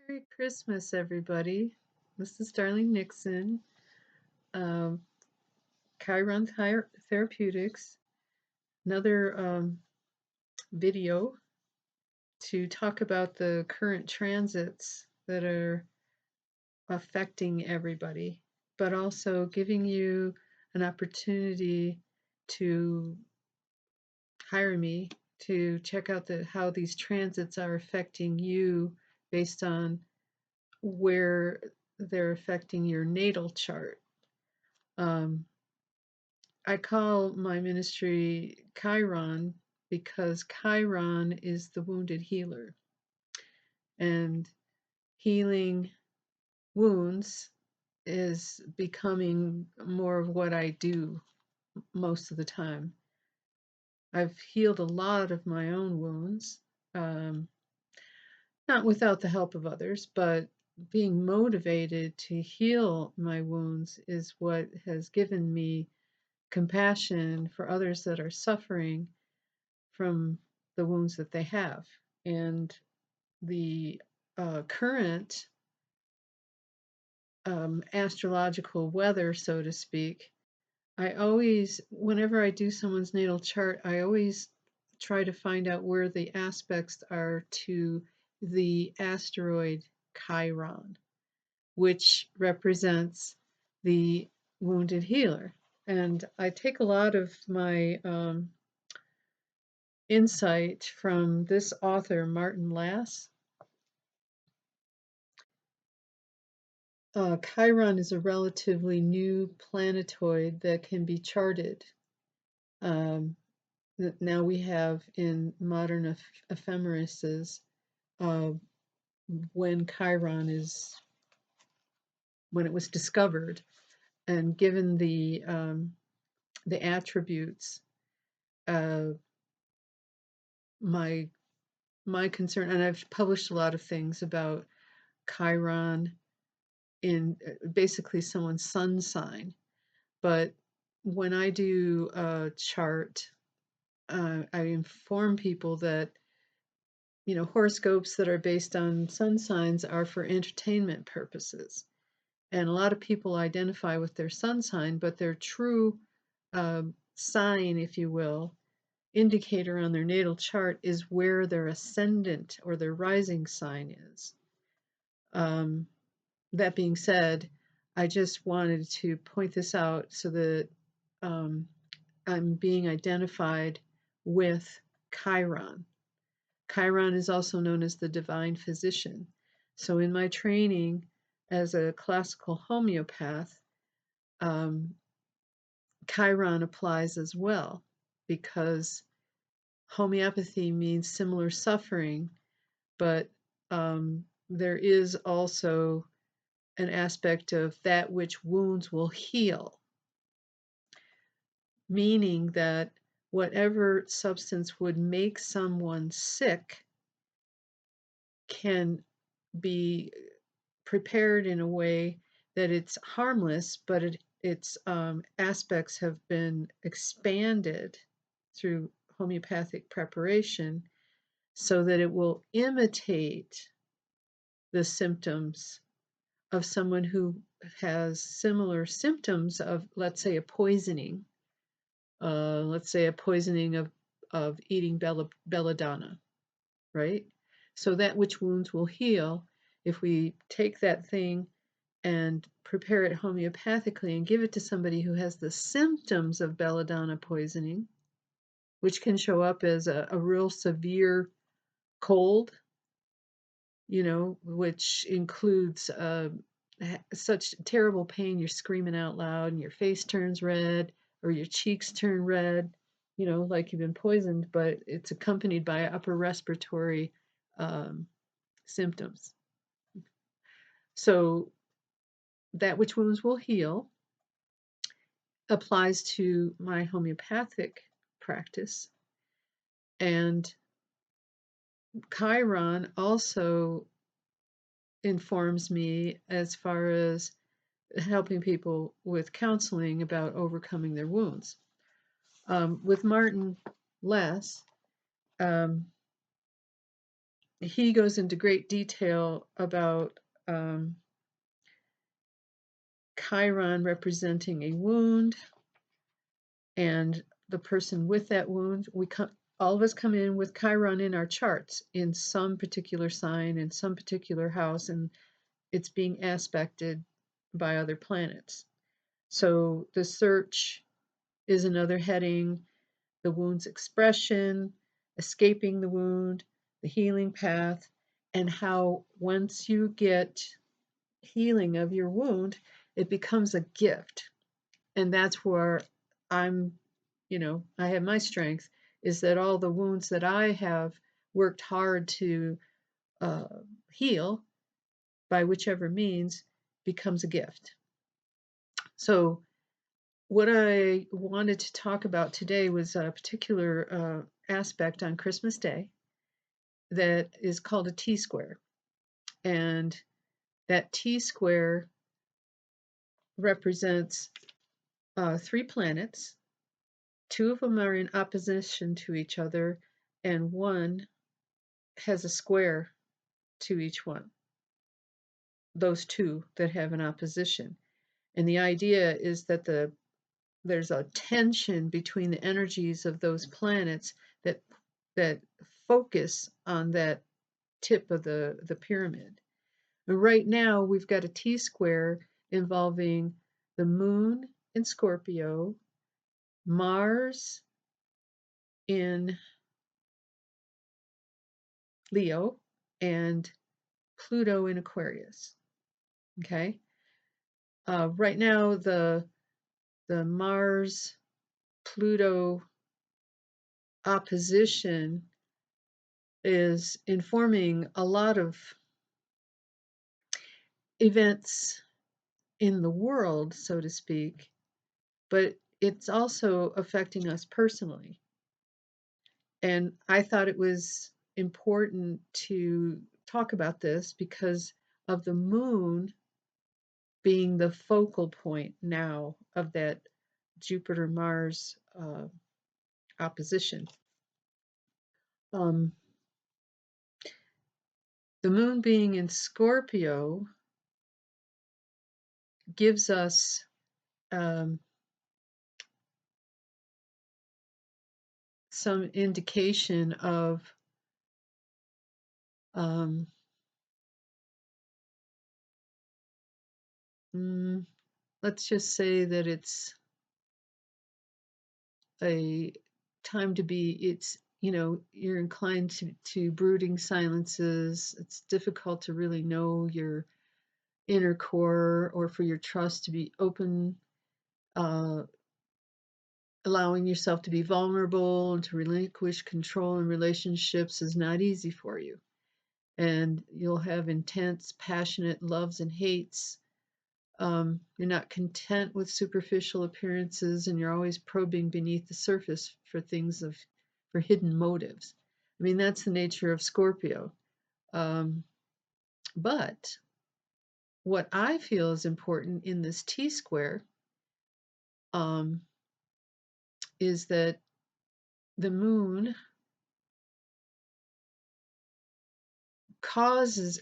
Merry Christmas, everybody. This is Darlene Nixon, um, Chiron Therapeutics. Another video to talk about the current transits that are affecting everybody, but also giving you an opportunity to hire me to check out how these transits are affecting you based on where they're affecting your natal chart. Um, I call my ministry Chiron because Chiron is the wounded healer, and healing wounds is becoming more of what I do most of the time. I've healed a lot of my own wounds, um, not without the help of others, but being motivated to heal my wounds is what has given me compassion for others that are suffering from the wounds that they have. And the current astrological weather, so to speak, I always, whenever I do someone's natal chart, I always try to find out where the aspects are to the asteroid Chiron, which represents the wounded healer. And I take a lot of my insight from this author, Martin Lass. Chiron is a relatively new planetoid that can be charted. Um, Now we have in modern ephemerises uh, when Chiron when it was discovered, and given the attributes. Uh, my my concern, and I've published a lot of things about Chiron in basically someone's sun sign. But when I do a chart, I inform people that horoscopes that are based on sun signs are for entertainment purposes, and a lot of people identify with their sun sign, but their true sign, if you will, indicator on their natal chart is where their ascendant or their rising sign is. That being said, I just wanted to point this out so that um, I'm being identified with Chiron. Chiron is also known as the divine physician. So in my training as a classical homeopath, um, Chiron applies as well, because homeopathy means similar suffering, but there is also an aspect of that which wounds will heal, meaning that whatever substance would make someone sick can be prepared in a way that it's harmless, but its aspects have been expanded through homeopathic preparation so that it will imitate the symptoms of someone who has similar symptoms of, let's say, a poisoning. Let's say a poisoning of eating belladonna, right? So that which wounds will heal if we take that thing and prepare it homeopathically and give it to somebody who has the symptoms of belladonna poisoning, which can show up as a real severe cold, which includes such terrible pain you're screaming out loud and your face turns red or your cheeks turn red, like you've been poisoned, but it's accompanied by upper respiratory um, symptoms. So that which wounds will heal applies to my homeopathic practice. And Chiron also informs me as far as helping people with counseling about overcoming their wounds. With Martin Less, he goes into great detail about Chiron representing a wound and the person with that wound. All of us come in with Chiron in our charts in some particular sign, in some particular house, and it's being aspected by other planets. So the search is another heading, the wound's expression, escaping the wound, the healing path, and how once you get healing of your wound, it becomes a gift. And that's where I'm, I have my strength, is that all the wounds that I have worked hard to uh, heal by whichever means becomes a gift. So what I wanted to talk about today was a particular aspect on Christmas Day that is called a T-square. And that T-square represents 3 planets. 2 of them are in opposition to each other, and 1 has a square to each one. Those 2 that have an opposition. And the idea is that there's a tension between the energies of those planets that focus on that tip of the pyramid. And right now we've got a T-square involving the moon in Scorpio, Mars in Leo, and Pluto in Aquarius. Okay. Right now the Mars Pluto opposition is informing a lot of events in the world, so to speak, but it's also affecting us personally. And I thought it was important to talk about this because of the moon being the focal point now of that Jupiter Mars opposition. Um, the moon being in Scorpio gives us some indication of let's just say that it's a time to be, you're inclined to brooding silences. It's difficult to really know your inner core or for your trust to be open, allowing yourself to be vulnerable and to relinquish control in relationships is not easy for you. And you'll have intense, passionate loves and hates. You're not content with superficial appearances, and you're always probing beneath the surface for for hidden motives. I mean, that's the nature of Scorpio. But what I feel is important in this T-square is that the moon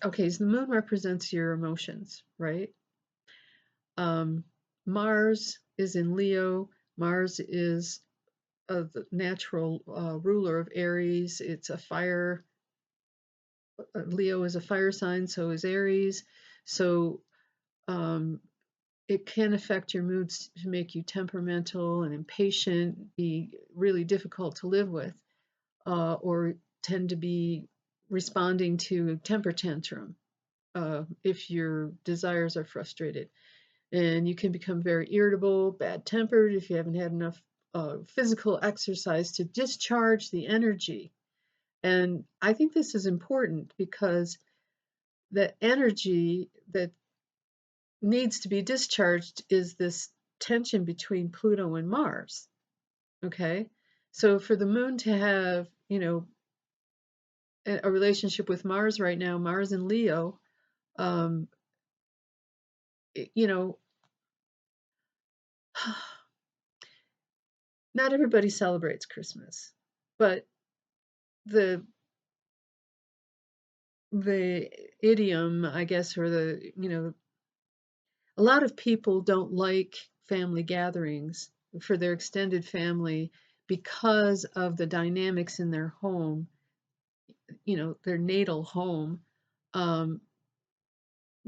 okay, so the moon represents your emotions, right? Mars is in Leo. Mars is the natural ruler of Aries. It's a fire. Leo is a fire sign, so is Aries. So it can affect your moods to make you temperamental and impatient, be really difficult to live with, or tend to be responding to a temper tantrum if your desires are frustrated. And you can become very irritable, bad-tempered if you haven't had enough physical exercise to discharge the energy. And I think this is important because the energy that needs to be discharged is this tension between Pluto and Mars. Okay? So for the moon to have, a relationship with Mars right now, Mars and Leo, um, you know, not everybody celebrates Christmas, but the the idiom, I guess, or the, a lot of people don't like family gatherings for their extended family because of the dynamics in their home, their natal home, um,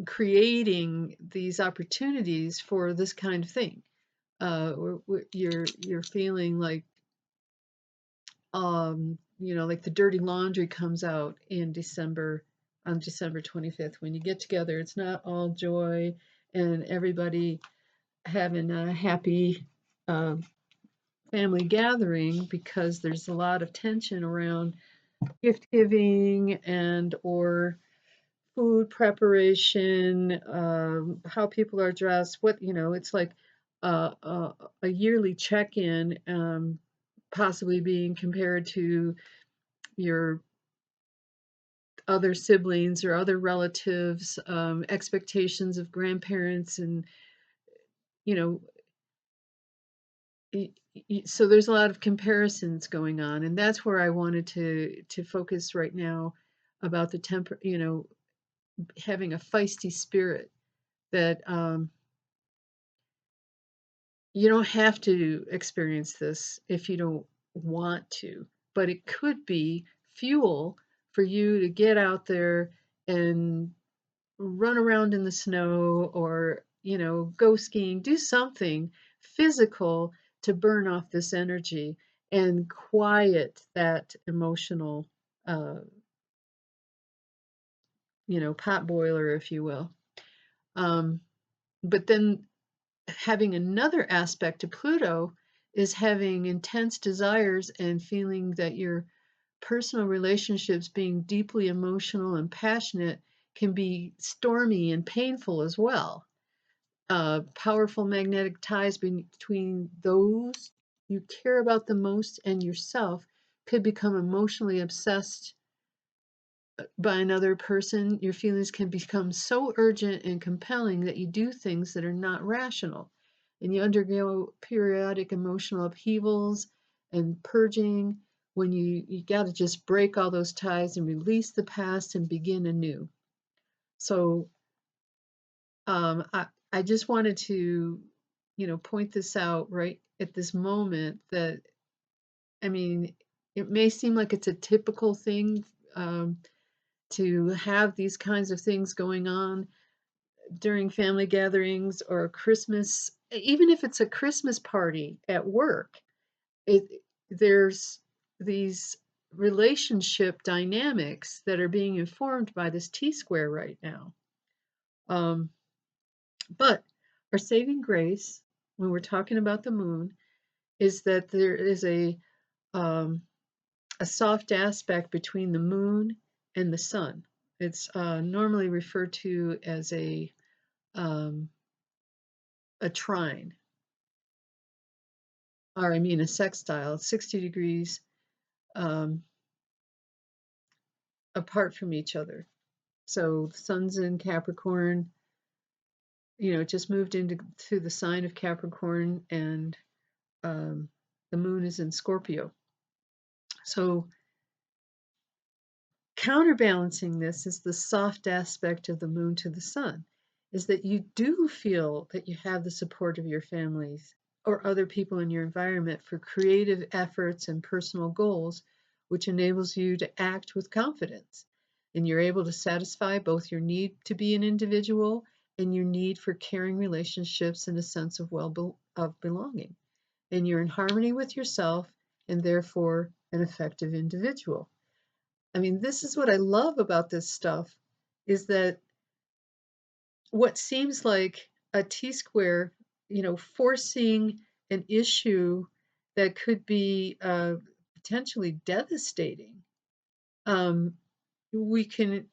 creating these opportunities for this kind of thing. You're feeling like, like the dirty laundry comes out in December, on December 25th. When you get together, it's not all joy and everybody having a happy uh, family gathering, because there's a lot of tension around gift giving and or food preparation, how people are dressed. It's like a yearly check-in, possibly being compared to your other siblings or other relatives, expectations of grandparents, and you know, so there's a lot of comparisons going on, and that's where I wanted to focus right now about the having a feisty spirit that you don't have to experience this if you don't want to, but it could be fuel for you to get out there and run around in the snow, or go skiing, do something physical to burn off this energy and quiet that emotional uh, pot boiler, if you will. But then having another aspect to Pluto is having intense desires and feeling that your personal relationships, being deeply emotional and passionate, can be stormy and painful as well. Powerful magnetic ties between those you care about the most and yourself could become emotionally obsessed by another person. Your feelings can become so urgent and compelling that you do things that are not rational, and you undergo periodic emotional upheavals and purging when you got to just break all those ties and release the past and begin anew. So I just wanted to, point this out right at this moment, that, I mean, it may seem like it's a typical thing, to have these kinds of things going on during family gatherings or Christmas, even if it's a Christmas party at work. It There's these relationship dynamics that are being informed by this T-square right now. Um, But our saving grace, when we're talking about the moon, is that there is um, a soft aspect between the moon and the sun. It's normally referred to as um, a trine, or I mean a sextile, 60 degrees um, apart from each other. So the sun's in Capricorn, it just moved into the sign of Capricorn, and um, the moon is in Scorpio. So counterbalancing this is the soft aspect of the moon to the sun, is that you do feel that you have the support of your families or other people in your environment for creative efforts and personal goals, which enables you to act with confidence. And you're able to satisfy both your need to be an individual and your need for caring relationships and a sense of of belonging. And you're in harmony with yourself and therefore an effective individual. I mean, this is what I love about this stuff, is that what seems like a T-square, forcing an issue that could be potentially devastating, um, we can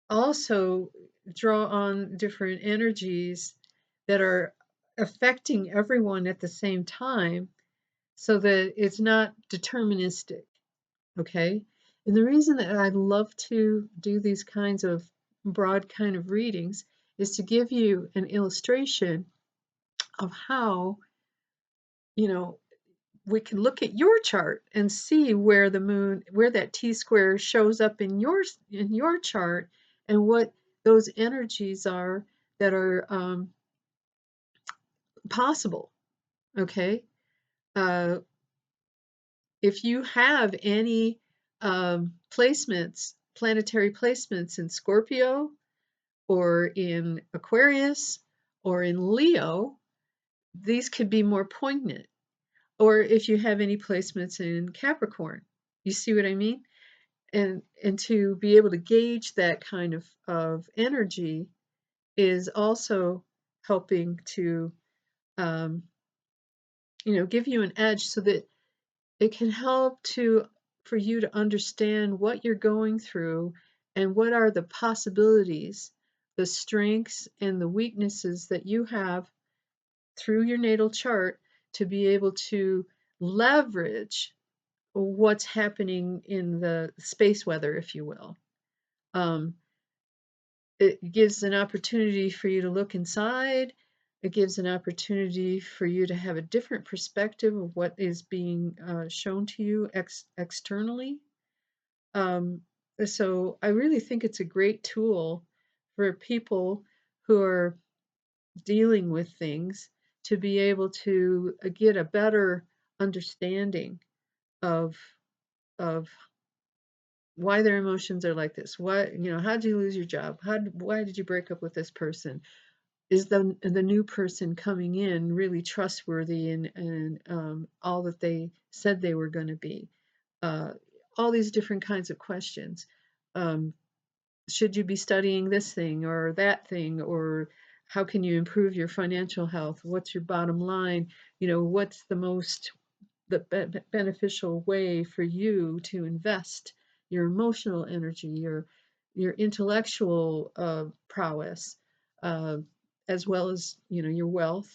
also draw on different energies that are affecting everyone at the same time, so that it's not deterministic. Okay. And the reason that I love to do these kinds of broad kind of readings is to give you an illustration of how, you know, we can look at your chart and see where the moon, where that T-square shows up in your chart, and what those energies are that are possible. Okay, uh, if you have any placements, planetary placements in Scorpio or in Aquarius or in Leo, these could be more poignant. Or if you have any placements in Capricorn, you see what I mean? And to be able to gauge that kind of energy is also helping to um, give you an edge, so that it can help to for you to understand what you're going through and what are the possibilities, the strengths and the weaknesses that you have through your natal chart, to be able to leverage what's happening in the space weather, if you will. Um, it gives an opportunity for you to look inside. It gives an opportunity for you to have a different perspective of what is being shown to you externally. Um, so I really think it's a great tool for people who are dealing with things, to be able to get a better understanding of of why their emotions are like this. Why, how did you lose your job? Why did you break up with this person? Is the new person coming in really trustworthy, and all that they said they were going to be? Uh, all these different kinds of questions. Um, should you be studying this thing or that thing, or how can you improve your financial health? What's your bottom line? What's the beneficial way for you to invest your emotional energy, your intellectual prowess, uh, as well as your wealth.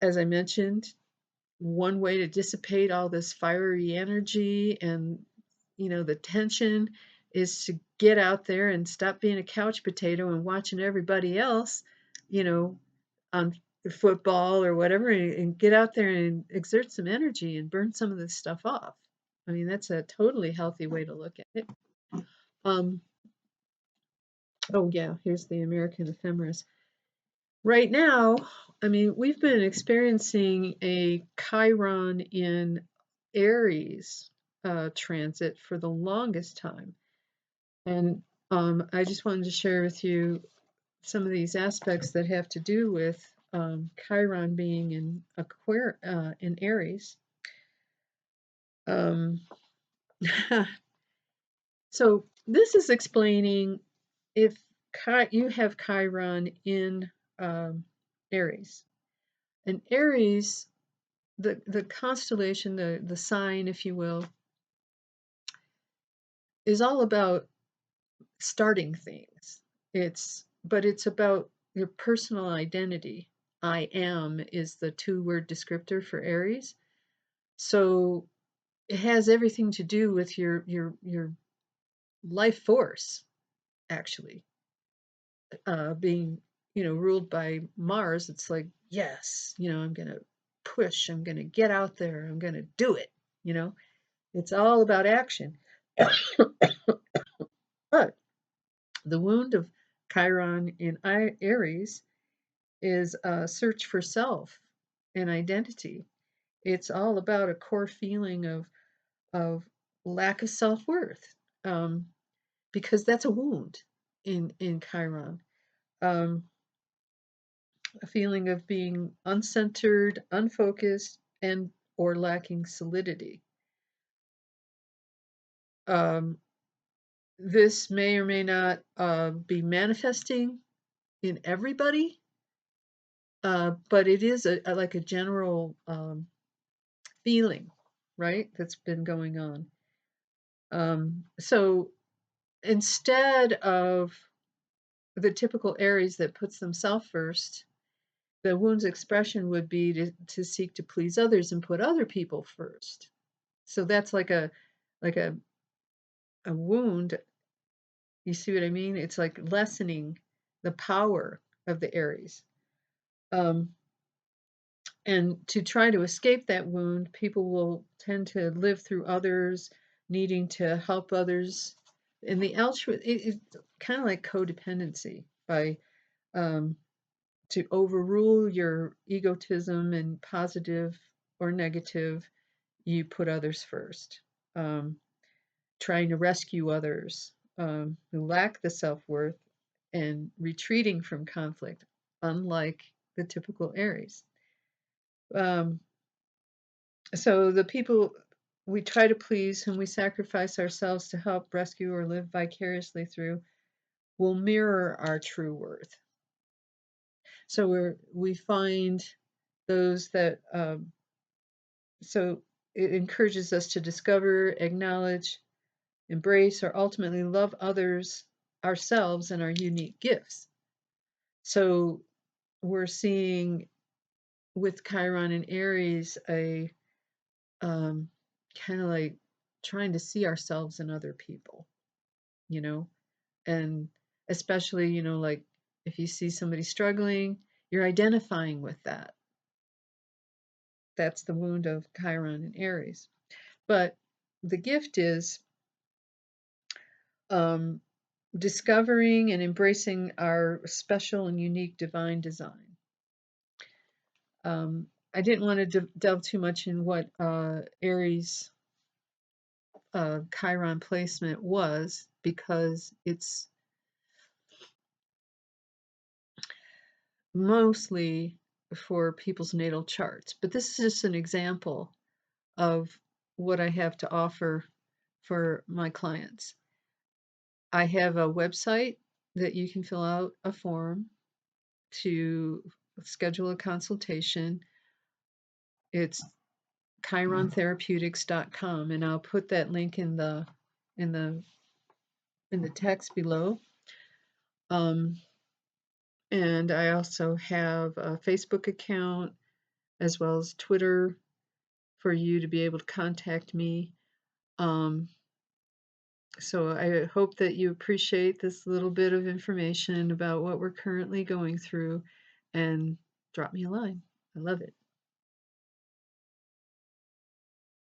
As I mentioned, one way to dissipate all this fiery energy and the tension is to get out there and stop being a couch potato and watching everybody else, you know, on football or whatever, and get out there and exert some energy and burn some of this stuff off. I mean, that's a totally healthy way to look at it. Um, oh yeah, here's the American ephemeris. Right now, I mean, we've been experiencing a Chiron in Aries transit for the longest time. And I just wanted to share with you some of these aspects that have to do with Chiron being in in Aries. Um, so this is explaining if you have Chiron in Aries. And Aries, the constellation, the sign, if you will, is all about starting things. But it's about your personal identity. I am is the two-word descriptor for Aries. So it has everything to do with your life force, actually. Being, ruled by Mars, it's like, yes, I'm gonna push, I'm gonna get out there, I'm gonna do it, you know. It's all about action. But the wound of Chiron in Aries is a search for self and identity. It's all about a core feeling of lack of self-worth, um, because that's a wound in Chiron. Um, a feeling of being uncentered, unfocused, and or lacking solidity. Um, this may or may not be manifesting in everybody, but it is like a general feeling, right? That's been going on. So instead of the typical Aries that puts themselves first, the wound's expression would be to seek to please others and put other people first. So that's like a wound. You see what I mean? It's like lessening the power of the Aries. Um, And to try to escape that wound, people will tend to live through others, needing to help others. And the altruism, it's kind of like codependency by um, to overrule your egotism and positive or negative, you put others first. Um, Trying to rescue others who lack the self worth and retreating from conflict, unlike the typical Aries. Um, so the people we try to please, whom we sacrifice ourselves to help rescue or live vicariously through, will mirror our true worth. So we find those that so it encourages us to discover, acknowledge, embrace, or ultimately love others, ourselves, and our unique gifts. So we're seeing with Chiron and Aries a kind of like trying to see ourselves in other people, you know, and especially, like if you see somebody struggling, you're identifying with that. That's the wound of Chiron and Aries. But the gift is um, discovering and embracing our special and unique divine design. I didn't want to delve too much in what Aries Chiron placement was because it's mostly for people's natal charts. But this is just an example of what I have to offer for my clients. I have a website that you can fill out a form to schedule a consultation. It's chirontherapeutics.com, and I'll put that link in the in the text below. And I also have a Facebook account as well as Twitter for you to be able to contact me. Um, so I hope that you appreciate this little bit of information about what we're currently going through and drop me a line. I love it.